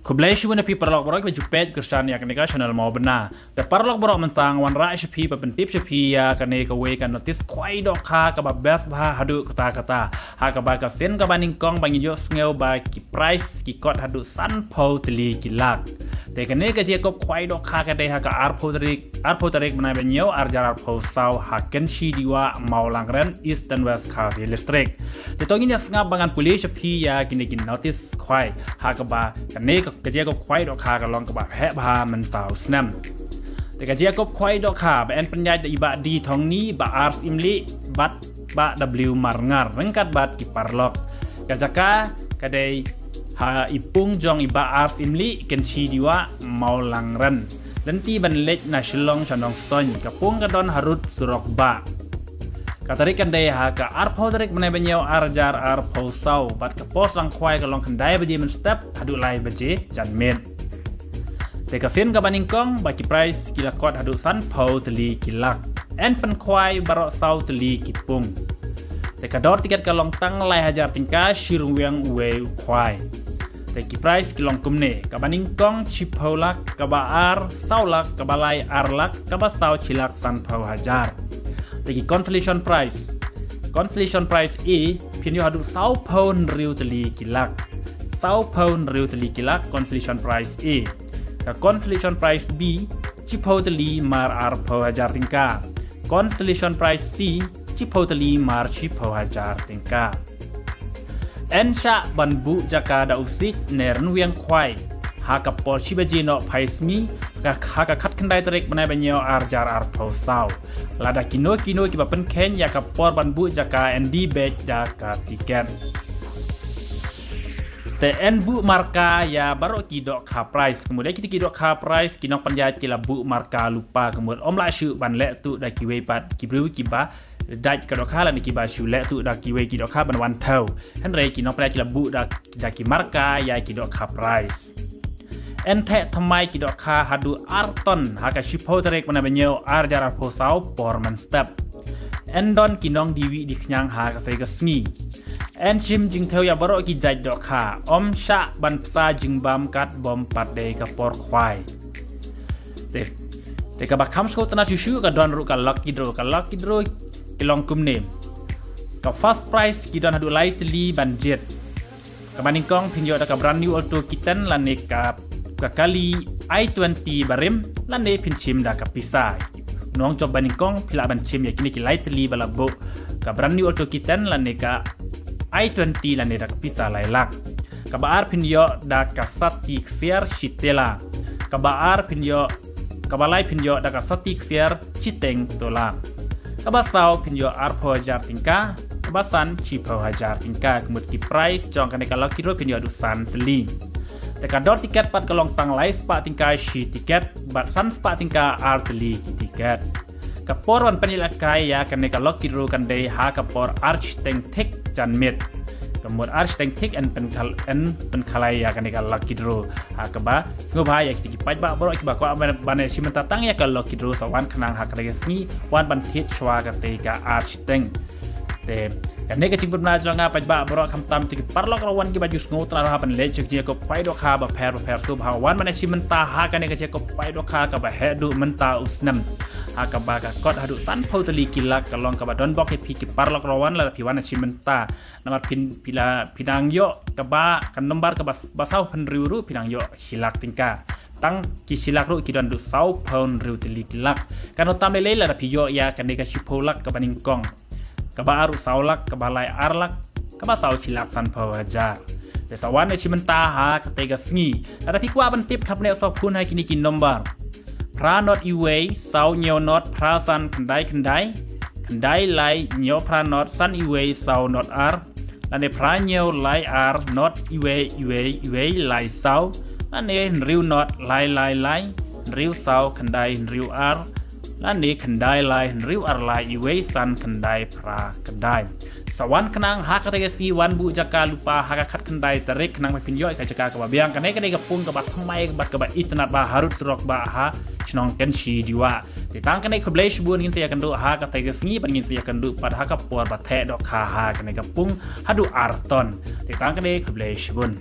Kublesh wena pi parlok borok baju page kersan ya kene ka channel mau benar. Te parlok borok mentang wan ra shpi pa pentip shpi ya kene ka we kan notice khwai dohkha ka ba best ba hadu kata ha ka ba ka sien ka ba nyngkong ba nyo sngew ba ki price ki kot hadu 50Tylli ki Lakh. Te kene ka Jingiakop Khwai Dohkha ka de ha ka arpho tarik menai ba nyo arjar arpho sau ha ken shi diwa mau langren east and west ka district. Te to nginya ngap bangan police shpi ya kene ki notice khwai ha ka ba kene Jingiakop Khwai Dohkha ka long ka ba he ba man tau snam. Te Jingiakop Khwai Dohkha ba en penyai da iba di thong ni ba ars imli bat ba w marngar rengkat bat ki parlok. Ka jaka ka dei ha ipung jong iba ars imli ken shi diwa mau langren. Lenti ban lech na shilong chanong ston kapung ka don harut surok ba. Katarikan daya ha ka arpho tarik menai banyo arjar arpho sau bat ka pos lang khwai ka long kandai baje men step hadu lai baje jan met. Te ka sien ka ba nyngkong ba ki price ki lakot hadu 50Tylli ki Lakh. En pen khwai barok sau Tylli ki pung. Te ka dor tiket ka long tang lai hajar tingka shirung wiang uwe khwai. Te ki price ki long kumne ka ba nyngkong chipho Lakh ka ba ar sau Lakh ka ba lai ar Lakh ka ba sau chilak sanpho hajar. Tegi consolation price E pinyo hadu 50Tylli ki Lakh. 50Tylli ki Lakh consolation price E. Ka consolation price B 50Tylli mar arpho hajar tingka. Consolation price C 50Tylli mar chipho hajar tingka. Ensha banbu jaka da usik nern wiang khwai. Haka por shibaji no paismi haka kat kendai tarik menai banyo arjar arpho sau. Lada kino ki ba pen ken ya ka por banbu jaka ND badge jaka tiket. Te bu marka ya baru ki dohkha price. Kemudian kita ki dohkha price kinong penjat ki bu marka lupa kemudian om la shu ban le tu da ki we pat ki bru ki ba daj ka dohkha lan ki ba shu le tu da ki we ki dohkha ban wan thau. Han re kinong penjat ki bu da ki marka ya ki dohkha price. Ente thamai ki dohkha hadu arton haka shipho tarik mana banyo arjar arpho sau porman step. Endon kinong diwi di knyang ha ka tega sngi. En chim jing theu ya barok ki jaj dohkha om sha ban psa jing bam kat bom pat de ka por khwai. Te ka ba kham sko tana shu ka don ru ka lucky draw ki long kum name. Ka first prize ki don hadu lai Tylli ban jet. Ka nyngkong pinyo da ka brand new auto kiten lan ne ka kali i20 barim lande pinchim da kapisai nong job nyngkong pila ban chim ya kini ki lai Tylli balabo ka brand new auto kiten lande ka i20 lande da kapisa lai Lakh ka baar pinyo da kasati ksiar shitela ka baar pinyo ka balai pinyo da kasati ksiar chiteng tola ka basau pinyo arpho hajar tingka ka basan chipho hajar tingka kemut ki price jong kan ka lucky draw pinyo adu san Tylli. Teka dor tiket pat kalong tang lai spa tingka shi tiket bat san spa tingka Tylli tiket. Kapor wan penilakai ya kene ka lucky draw kan dei ha kapor arch teng tik jan mit. Kemud arch teng tik en penkhalai ya kene ka lucky draw. Ha ka ba sngo ba ya ki pai ba boro ki ba ko ban simenta tang ya ka lucky draw sawan khnang ha ka sni wan ban thit chwa ka te ka arch teng. Te kane ka chingpun na jonga pai ba boro kham tam ti parlok rawan ki baju sngo tra ha ban le Jingiakop Khwai Dohkha ba pher su ha wan man simenta ha kane ka Jingiakop Khwai Dohkha ka ba hedu menta usnam ha ka ba ka kot hadu 50Tylli ki Lakh ka long ka ba don bok ki parlok rawan la pi wan simenta namar pila pinang yo ka ba kan nombar ka ba sau pen riu pinang yo hilak tingka tang ki silak ru ki don du sau pon riu Tylli ki Lakh kan otam le la pi yo ya kane ka shipho Lakh ka ba nyngkong ka ba aru sau Lakh ka ba lai ar Lakh ka ba sau chilak sanpho hajar. Te sawan simenta ha ka tega sngi ada pi kwa ban tip khap ne to phun hai kini ki nombar pra not iway sau nyo not pra san khandai lai nyo pra not san iway sau not ar lane pra nyo lai ar not iway lai sau lane riu not lai riu sau khandai riu ar lane khandai lai riu ar lai iway san khandai pra khandai. Sawan kenang haka tega si wan bu jaka lupa haka kat kendai tarik kenang pinyo ka jaka ka biang kane ka pung ka bat thamai bat ka ba itnat ba harut surok ba ha chnong ken shi diwa tang kane kublesh bun ngin sia kandu haka tega sngi ban ngin sia kandu pad haka por ba the dohkha ha kane ka pung hadu arton tang kane kublesh bun.